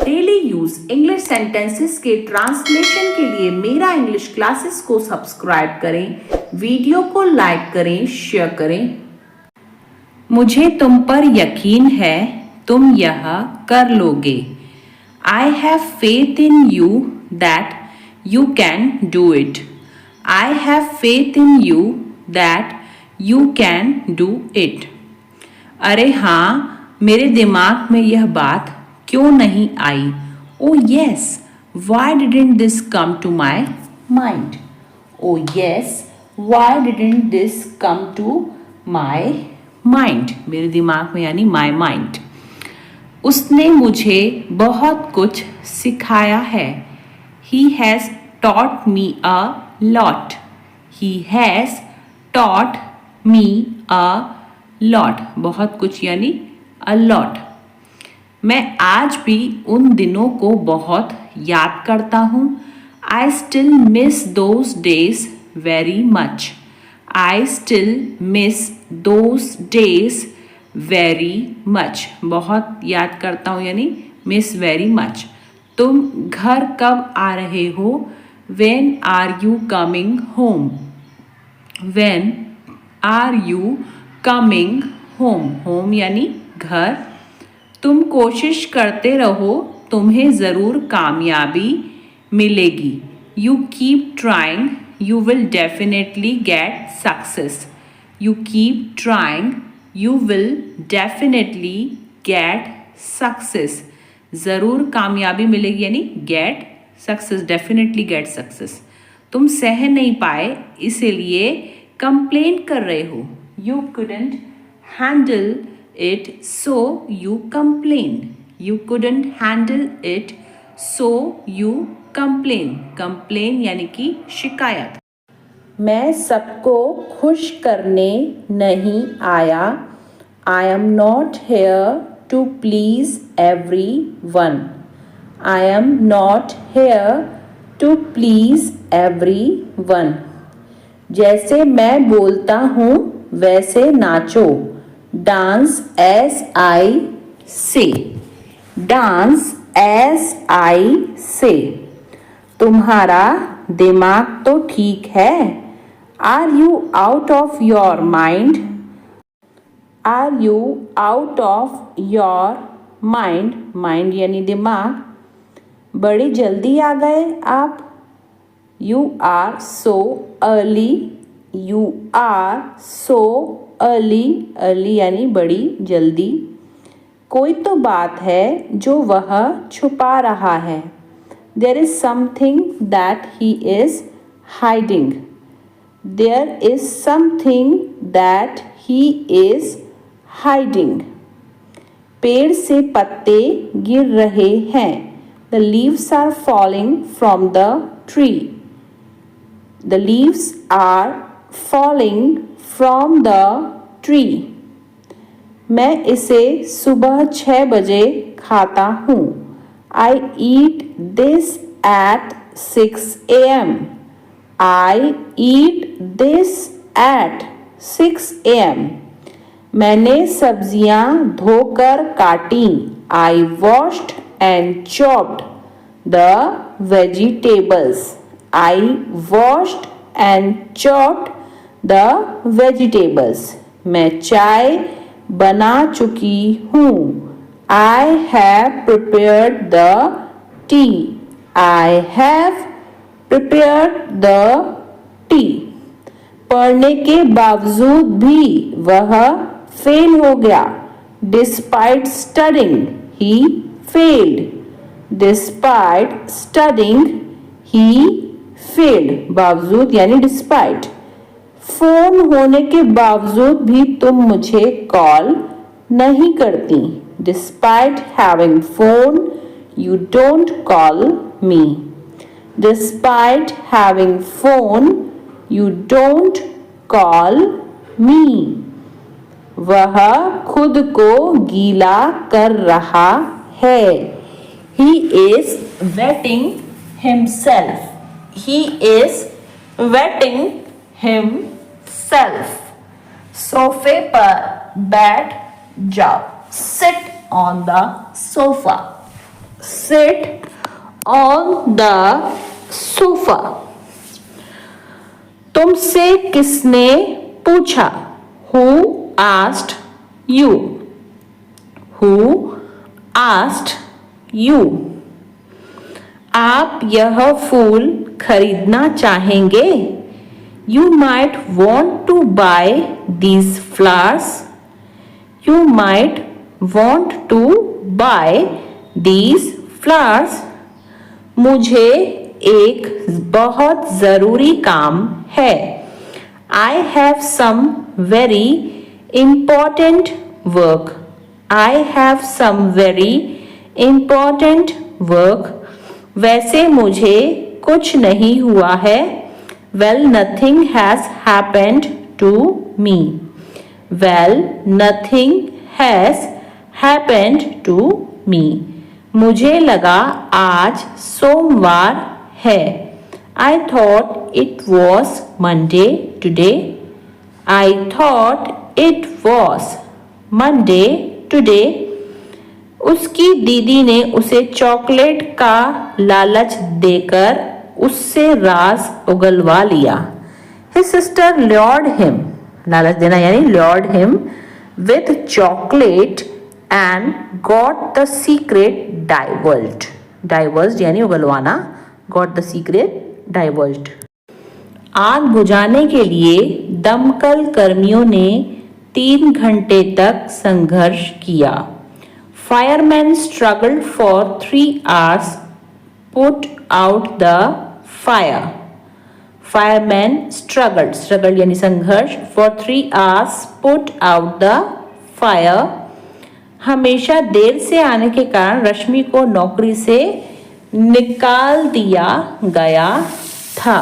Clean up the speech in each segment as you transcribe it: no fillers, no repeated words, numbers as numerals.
Daily use English sentences के translation के लिए मेरा इंग्लिश क्लासेस को सब्सक्राइब करें, वीडियो को लाइक करें, शेयर करें। मुझे तुम पर यकीन है, तुम यह कर लोगे। I have faith in you that you can do it. I have faith in you that you can do it. अरे हाँ, मेरे दिमाग में यह बात क्यों नहीं आई? Oh yes, why didn't this come to my mind? Oh yes, why didn't this come to my mind? मेरे दिमाग में यानी माई माइंड। उसने मुझे बहुत कुछ सिखाया है। He has taught me a lot. He has taught me a lot. बहुत कुछ यानी a lot. मैं आज भी उन दिनों को बहुत याद करता हूँ। I still miss those days very much. I still miss those days very much. बहुत याद करता हूँ यानी miss very much. तुम घर कब आ रहे हो? When are you coming home? When are you coming home? Home यानी घर। तुम कोशिश करते रहो, तुम्हें ज़रूर कामयाबी मिलेगी। You keep trying, you will definitely get success. You keep trying, you will definitely get success. ज़रूर कामयाबी मिलेगी यानी get success, definitely get success. तुम सह नहीं पाए इसीलिए कंप्लेन कर रहे हो। You couldn't handle it so you complain. You couldn't handle it so you complain. Complain यानी कि शिकायत। मैं सबको खुश करने नहीं आया। I am not here to please everyone. I am not here to please everyone. जैसे मैं बोलता हूँ वैसे नाचो। Dance as I say. Dance as I say. तुम्हारा दिमाग तो ठीक है। Are you out of your mind? Are you out of your mind? Mind यानी दिमाग। बड़ी जल्दी आ गए आप। You are so early. You are so early. Early यानी बड़ी जल्दी। कोई तो बात है जो वह छुपा रहा है। There is something that he is hiding. There is something that he is hiding. पेड़ से पत्ते गिर रहे हैं। The leaves are falling from the tree. The leaves are falling from the tree. मैं इसे सुबह 6 बजे खाता हूँ। I eat this at 6 a.m. I eat this at 6 a.m. मैंने सब्जियाँ धोकर काटी। I washed and chopped the vegetables. I washed and chopped the vegetables. मैं चाय बना चुकी हूँ। I have prepared the tea. I have prepared the tea. पढ़ने के बावजूद भी वह फेल हो गया। Despite studying, he failed. Despite studying, he failed. बावजूद यानी despite. फोन होने के बावजूद भी तुम मुझे कॉल नहीं करती। Despite having phone, you don't call me. Despite having phone, you don't call me. वह खुद को गीला कर रहा है। He is wetting himself. He is wetting himself. सोफे पर बैठ जाओ। Sit on the sofa. Sit on the sofa. तुमसे किसने पूछा? Who asked you? Who asked you? आप यह फूल खरीदना चाहेंगे? You might want to buy these flowers. You might want to buy these flowers. मुझे एक बहुत ज़रूरी काम है. I have some very important work. I have some very important work. वैसे मुझे कुछ नहीं हुआ है. Well, nothing has happened to me. Well, nothing has happened to me. मुझे लगा आज सोमवार है. I thought it was Monday today. I thought it was Monday today. उसकी दीदी ने उसे चॉकलेट का लालच देकर उससे राज उगलवा लिया. His sister lured him, लालच देना यानी lured him with chocolate and got the secret divulged. Divulged यानी उगलवाना, got the secret divulged. आग बुझाने के लिए दमकल कर्मियों ने 3 घंटे तक संघर्ष किया. Firemen struggled for 3 hours put out the fire. Firemen struggled यानी संघर्ष for 3 hours put out the fire. हमेशा देर से आने के कारण रश्मि को नौकरी से निकाल दिया गया था.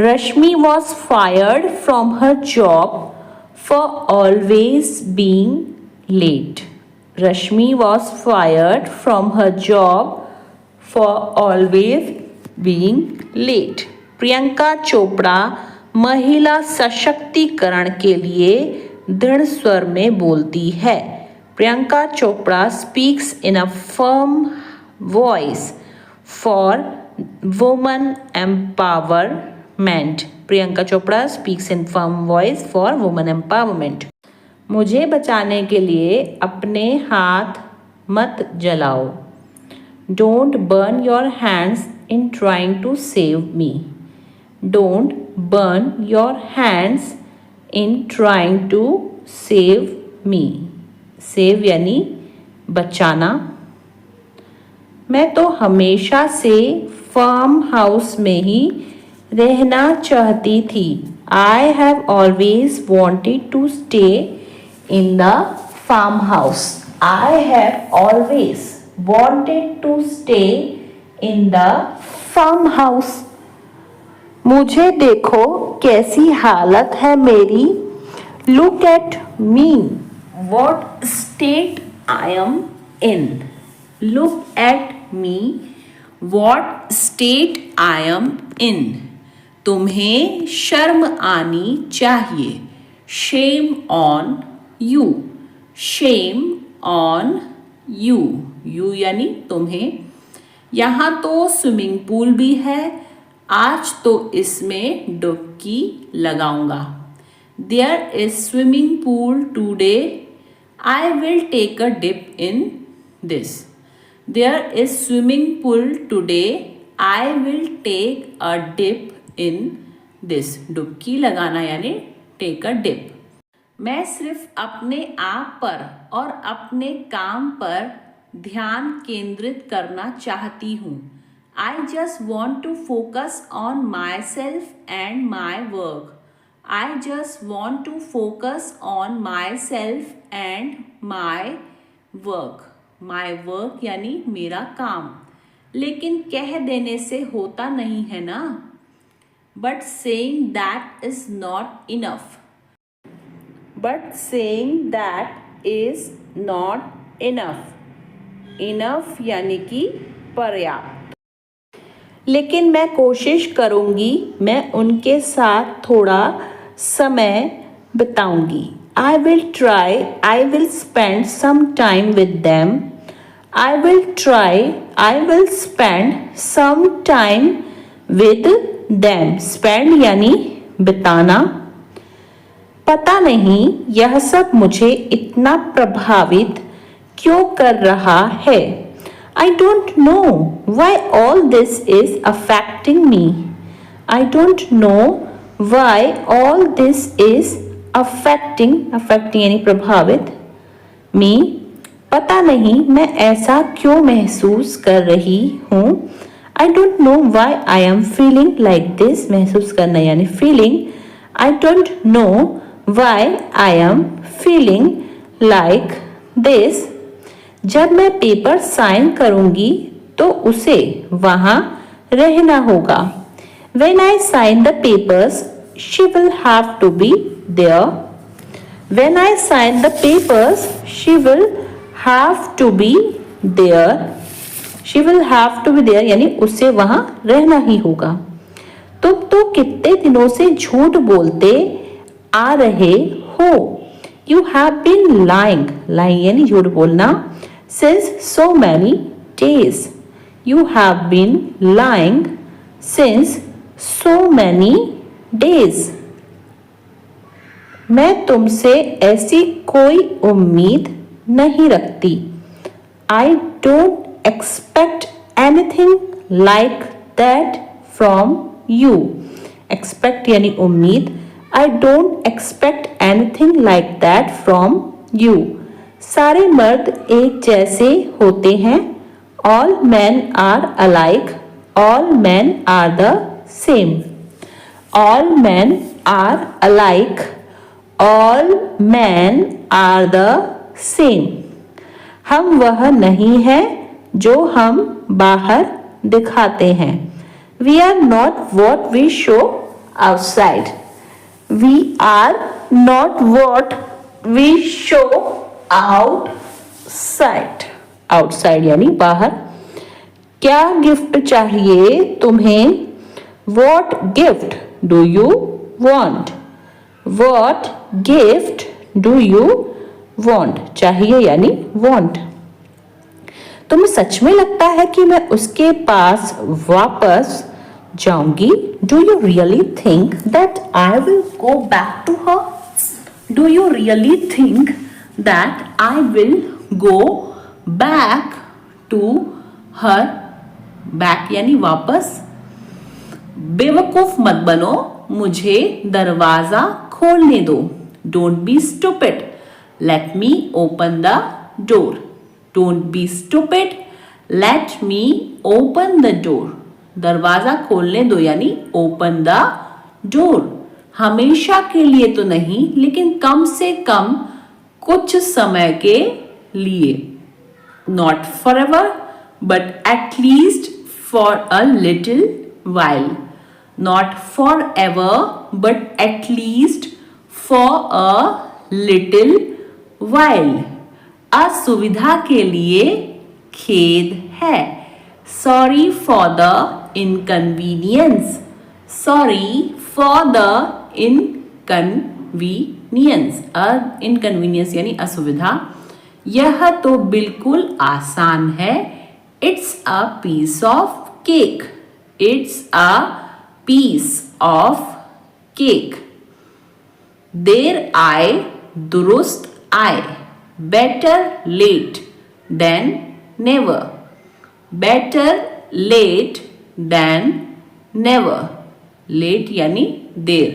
रश्मि was fired from her job for always being late. Rashmi was fired from her job for always being late. Priyanka Chopra महिला सशक्तिकरण के लिए दृढ़ स्वर में बोलती है. Priyanka Chopra speaks in a firm voice for women empowerment. Priyanka Chopra speaks in firm voice for women empowerment. मुझे बचाने के लिए अपने हाथ मत जलाओ. Don't burn your hands in trying to save me. Don't burn your hands in trying to save me. Save यानी बचाना. मैं तो हमेशा से फार्म हाउस में ही रहना चाहती थी. I have always wanted to stay in the farmhouse. I have always wanted to stay in the farmhouse. मुझे देखो कैसी हालत है मेरी. Look at me. What state I am in. Look at me. What state I am in. तुम्हें शर्म आनी चाहिए. Shame on you. Shame on you. You यानी तुम्हें. यहाँ तो स्विमिंग पूल भी है. आज तो इसमें डुबकी लगाऊंगा. There is swimming pool today. I will take a dip in this. There is swimming pool today. I will take a dip in this. डुबकी लगाना यानी take a dip. मैं सिर्फ अपने आप पर और अपने काम पर ध्यान केंद्रित करना चाहती हूँ. I just want to focus on myself and my work. I just want to focus on myself and my work. My work यानी मेरा काम. लेकिन कह देने से होता नहीं है ना. But saying that is not enough. But saying that is not enough. Enough यानी कि पर्याप्त. लेकिन मैं कोशिश करूँगी. मैं उनके साथ थोड़ा समय बिताऊंगी. I will try. I will spend some time with them. I will try, I will spend some time with them. Spend यानी बिताना. पता नहीं यह सब मुझे इतना प्रभावित क्यों कर रहा है. I don't know why all this is affecting me. I don't know why all this is affecting यानी प्रभावित me. पता नहीं मैं ऐसा क्यों महसूस कर रही हूँ. I don't know why I am feeling like this. महसूस करना यानी feeling. I don't know why I am feeling like this. जब मैं पेपर साइन करूंगी तो उसे वहां रहना होगा. When I sign the papers, she will have to be there. When I sign the papers, she will have to be there. She will have to be there यानी उसे वहां रहना ही होगा. तुम तो कितने दिनों से झूठ बोलते आ रहे हो. You have been lying. Lying यानी झूठ बोलना. Since so many days. You have been lying since so many days. मैं तुमसे ऐसी कोई उम्मीद नहीं रखती. I don't expect anything like that from you. Expect यानी उम्मीद. I don't expect anything like that from you. सारे मर्द एक जैसे होते हैं. All men are alike. All men are the same. All men are alike. All men are the same. हम वह नहीं है जो हम बाहर दिखाते हैं. We are not what we show outside. We are not what we show outside. Outside यानी बाहर. क्या गिफ्ट चाहिए तुम्हें? What gift do you want? What gift do you want? चाहिए यानी want. तुम्हें सच में लगता है कि मैं उसके पास वापस जाऊंगी? Do you really think that I will go back to her? Do you really think that I will go back to her? Back यानी वापस. बेवकूफ मत बनो, मुझे दरवाजा खोलने दो. Don't be stupid. Let me open the door. Don't be stupid. Let me open the door. दरवाजा खोलने दो यानी open the door. हमेशा के लिए तो नहीं, लेकिन कम से कम कुछ समय के लिए. Not forever, but at least for a little while. Not forever, but at least for a little while. असुविधा के लिए खेद है. Sorry for the inconvenience. Sorry for the inconvenience. inconvenience यानी असुविधा. यह तो बिल्कुल आसान है. It's a piece of cake. It's a piece of cake. देर आए दुरुस्त आए. Better late than never. Better late than never. Late यानी देर.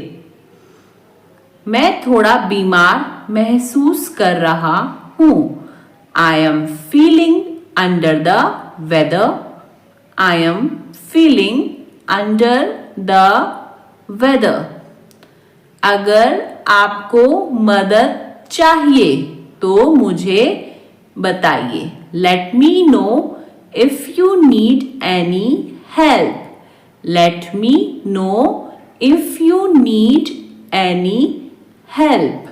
मैं थोड़ा बीमार महसूस कर रहा हूँ. I am feeling under the weather. I am feeling under the weather. अगर आपको मदद चाहिए तो मुझे बताइए. Let me know if you need any help. Let me know if you need any help.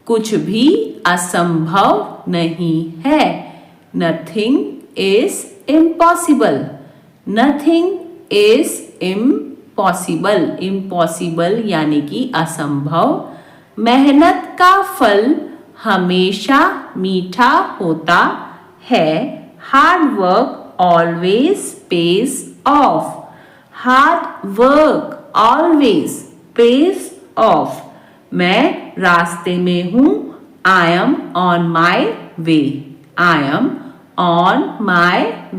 कुछ भी असंभव नहीं है. Nothing is impossible. Nothing is impossible. Impossible यानी कि असंभव. मेहनत का फल हमेशा मीठा होता है. Hard work always pays off. Hard work always pays off. मैं रास्ते में हूँ. I am on my way. I am on my way.